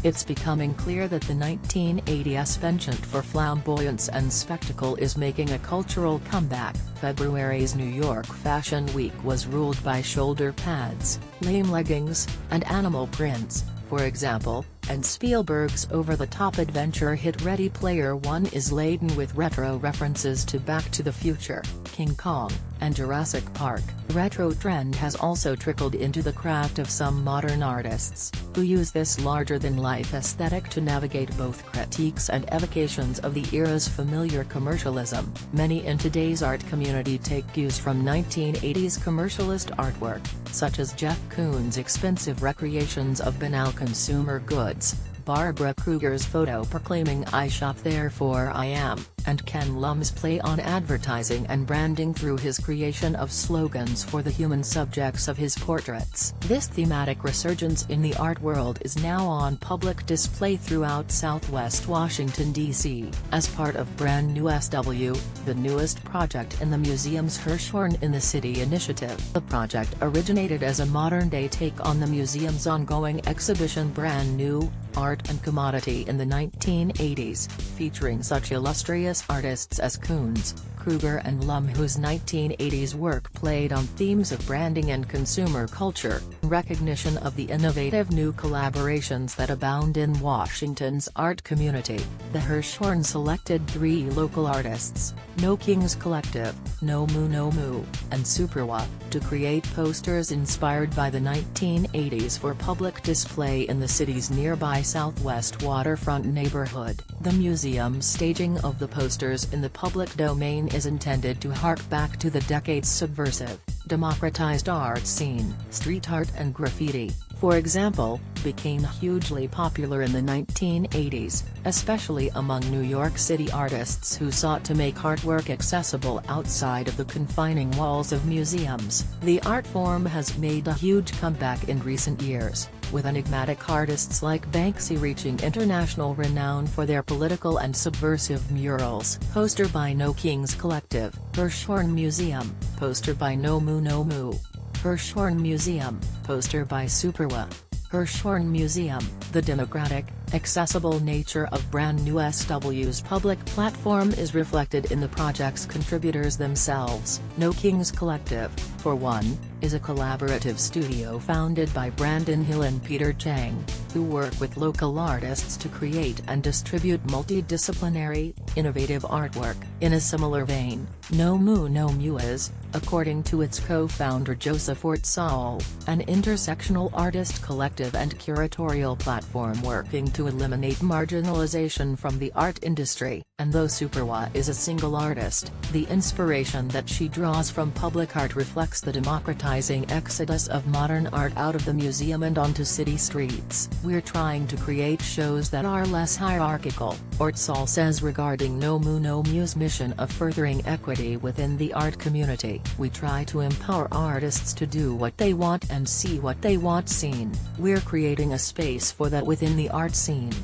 It's becoming clear that the 1980s penchant for flamboyance and spectacle is making a cultural comeback. February's New York Fashion Week was ruled by shoulder pads, lame leggings, and animal prints, for example, and Spielberg's over-the-top adventure hit Ready Player One is laden with retro references to Back to the Future, King Kong, and Jurassic Park. The retro trend has also trickled into the craft of some modern artists, who use this larger-than-life aesthetic to navigate both critiques and evocations of the era's familiar commercialism. Many in today's art community take cues from 1980s commercialist artwork, such as Jeff Koons' expensive recreations of banal consumer goods, Barbara Kruger's photo proclaiming "I shop therefore I am," and Ken Lum's play on advertising and branding through his creation of slogans for the human subjects of his portraits. This thematic resurgence in the art world is now on public display throughout Southwest Washington, D.C., as part of Brand New SW, the newest project in the museum's Hirshhorn in the City initiative. The project originated as a modern-day take on the museum's ongoing exhibition Brand New, Art and Commodity in the 1980s, featuring such illustrious artists as Koons, Kruger and Lum, whose 1980s work played on themes of branding and consumer culture. Recognition of the innovative new collaborations that abound in Washington's art community, the Hirshhorn selected 3 local artists, No Kings Collective, No Moo, and Superwa, to create posters inspired by the 1980s for public display in the city's nearby Southwest waterfront neighborhood. The museum's staging of the posters in the public domain is intended to hark back to the decade's subversive, democratized art scene. Street art and graffiti, for example, became hugely popular in the 1980s, especially among New York City artists who sought to make artwork accessible outside of the confining walls of museums. The art form has made a huge comeback in recent years, with enigmatic artists like Banksy reaching international renown for their political and subversive murals. Poster by No Kings Collective, Hirshhorn Museum, poster by No Moo, Hirshhorn Museum, poster by Superwa. Hirshhorn Museum. The democratic, accessible nature of Brand New SW's public platform is reflected in the project's contributors themselves. No Kings Collective, for one, is a collaborative studio founded by Brandon Hill and Peter Chang, who work with local artists to create and distribute multidisciplinary, innovative artwork. In a similar vein, No Moo is, according to its co-founder Joseph Ortzal, an intersectional artist collective and curatorial platform working to eliminate marginalization from the art industry. And though Superwa is a single artist, the inspiration that she draws from public art reflects the democratizing exodus of modern art out of the museum and onto city streets. "We're trying to create shows that are less hierarchical," Ortzal says regarding No Moo's mission of furthering equity within the art community. "We try to empower artists to do what they want and see what they want seen. We're creating a space for that within the art scene."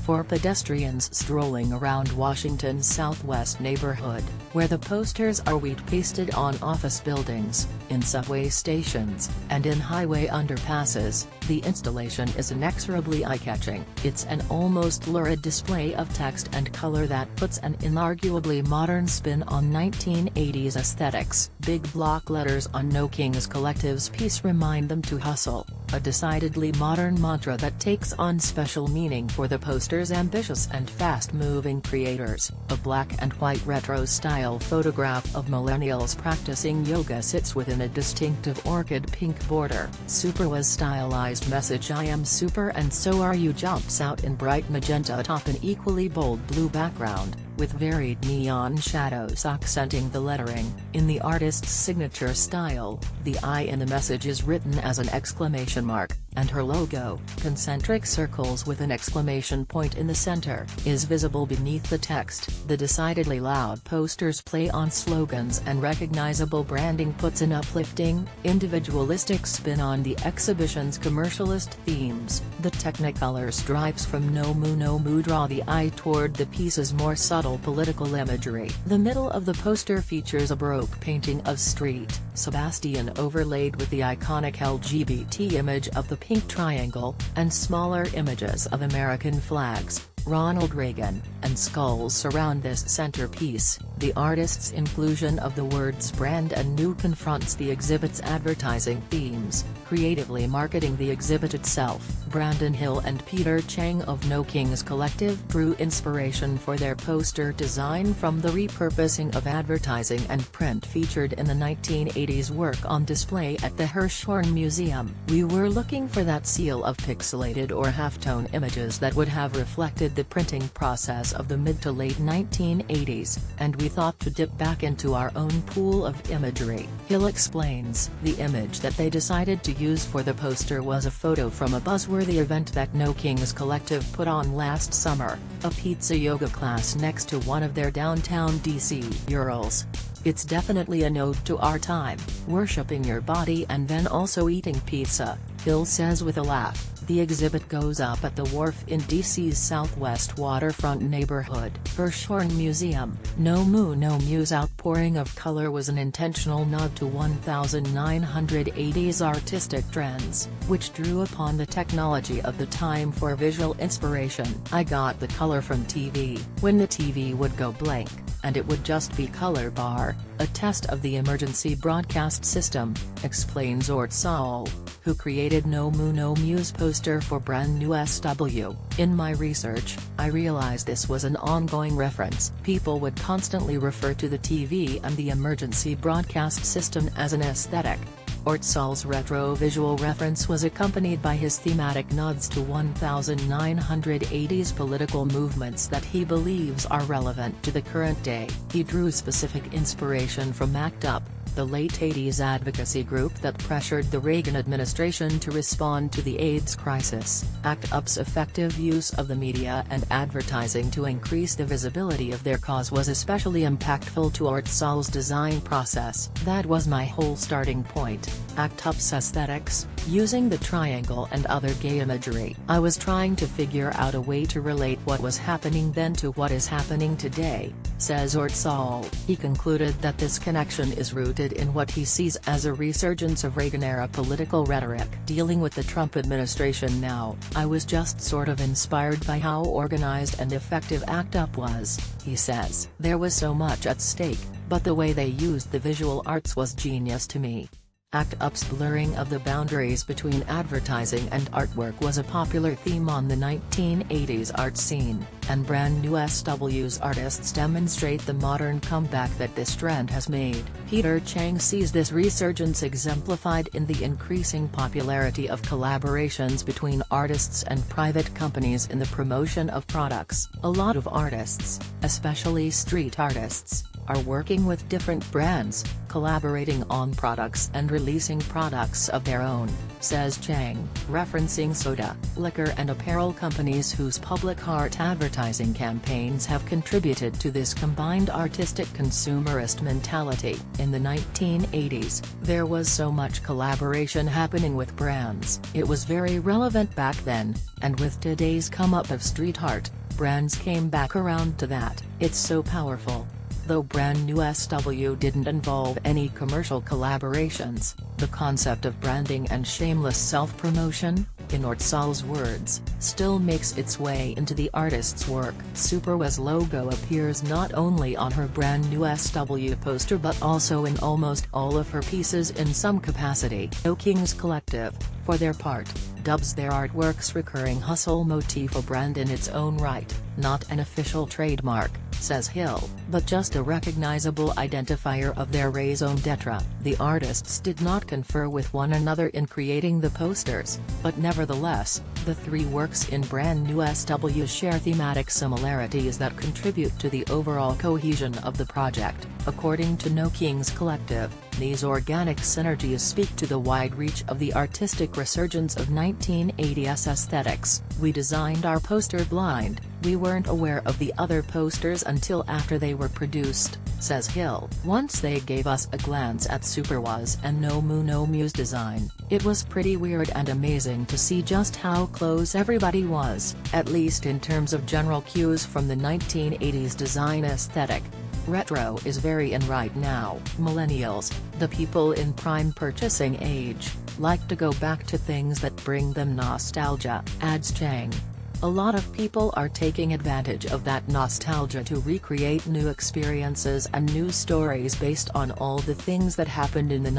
For pedestrians strolling around Washington's Southwest neighborhood, where the posters are wheat-pasted on office buildings, in subway stations, and in highway underpasses, the installation is inexorably eye-catching. It's an almost lurid display of text and color that puts an inarguably modern spin on 1980s aesthetics. Big block letters on No Kings Collective's piece remind them to hustle, a decidedly modern mantra that takes on special meaning for the poster's ambitious and fast-moving creators. A black and white retro-style photograph of millennials practicing yoga sits within a distinctive orchid pink border. Superwa's stylized message "I am super and so are you" jumps out in bright magenta atop an equally bold blue background, with varied neon shadows accenting the lettering. In the artist's signature style, the I in the message is written as an exclamation mark, and her logo, concentric circles with an exclamation point in the center, is visible beneath the text. The decidedly loud posters play on slogans and recognizable branding puts an uplifting, individualistic spin on the exhibition's commercialist themes. The Technicolor stripes from No Moo draw the eye toward the piece's more subtle political imagery. The middle of the poster features a Baroque painting of Street Sebastian overlaid with the iconic LGBT image of the pink triangle, and smaller images of American flags, Ronald Reagan, and skulls surround this centerpiece. The artist's inclusion of the words brand and new confronts the exhibit's advertising themes, creatively marketing the exhibit itself. Brandon Hill and Peter Chang of No Kings Collective drew inspiration for their poster design from the repurposing of advertising and print featured in the 1980s work on display at the Hirshhorn Museum. We were looking for that seal of pixelated or halftone images that would have reflected the printing process of the mid to late 1980s, and we thought to dip back into our own pool of imagery. Hill explains, the image that they decided to use for the poster was a photo from a buzzworthy event that No Kings Collective put on last summer, a pizza yoga class next to one of their downtown DC murals. It's definitely a nod to our time, worshipping your body and then also eating pizza, Hill says with a laugh. The exhibit goes up at the wharf in DC's southwest waterfront neighborhood. Hirshhorn Museum. No Moo No Mew's outpouring of color was an intentional nod to 1980s artistic trends, which drew upon the technology of the time for visual inspiration. I got the color from TV, when the TV would go blank, and it would just be color bar, a test of the emergency broadcast system, explains Ort Saul, who created No Moo No Mew's poster for Brand New SW. In my research, I realized this was an ongoing reference. People would constantly refer to the TV and the emergency broadcast system as an aesthetic. Ort Saul's retro visual reference was accompanied by his thematic nods to 1980s political movements that he believes are relevant to the current day. He drew specific inspiration from ACT UP, the late 80s advocacy group that pressured the Reagan administration to respond to the AIDS crisis. ACT UP's effective use of the media and advertising to increase the visibility of their cause was especially impactful to Ort Saul's design process. That was my whole starting point. ACT UP's aesthetics, using the triangle and other gay imagery. I was trying to figure out a way to relate what was happening then to what is happening today, says Ort Saul. He concluded that this connection is rooted in what he sees as a resurgence of Reagan-era political rhetoric. Dealing with the Trump administration now, I was just sort of inspired by how organized and effective ACT UP was, he says. There was so much at stake, but the way they used the visual arts was genius to me. ACT UP's blurring of the boundaries between advertising and artwork was a popular theme on the 1980s art scene, and Brand New SW's artists demonstrate the modern comeback that this trend has made. Peter Chang sees this resurgence exemplified in the increasing popularity of collaborations between artists and private companies in the promotion of products. A lot of artists, especially street artists, are working with different brands, collaborating on products and releasing products of their own, says Chang, referencing soda, liquor and apparel companies whose public art advertising campaigns have contributed to this combined artistic consumerist mentality. In the 1980s, there was so much collaboration happening with brands. It was very relevant back then, and with today's come-up of street art, brands came back around to that. It's so powerful. Though Brand New SW didn't involve any commercial collaborations, the concept of branding and shameless self-promotion, in Ort Saul's words, still makes its way into the artist's work. Superwa's logo appears not only on her Brand New SW poster but also in almost all of her pieces in some capacity. No Kings Collective, for their part, dubs their artwork's recurring hustle motif a brand in its own right, not an official trademark, says Hill, but just a recognizable identifier of their raison d'etre. The artists did not confer with one another in creating the posters, but nevertheless, the three works in Brand New SW share thematic similarities that contribute to the overall cohesion of the project. According to No Kings Collective, these organic synergies speak to the wide reach of the artistic resurgence of 1980s aesthetics. We designed our poster blind, we weren't aware of the other posters until after they were produced, says Hill. Once they gave us a glance at Superwa's and No Moo No Mew's design, it was pretty weird and amazing to see just how close everybody was, at least in terms of general cues from the 1980s design aesthetic. Retro is very in right now. Millennials, the people in prime purchasing age, like to go back to things that bring them nostalgia, adds Chang. A lot of people are taking advantage of that nostalgia to recreate new experiences and new stories based on all the things that happened in the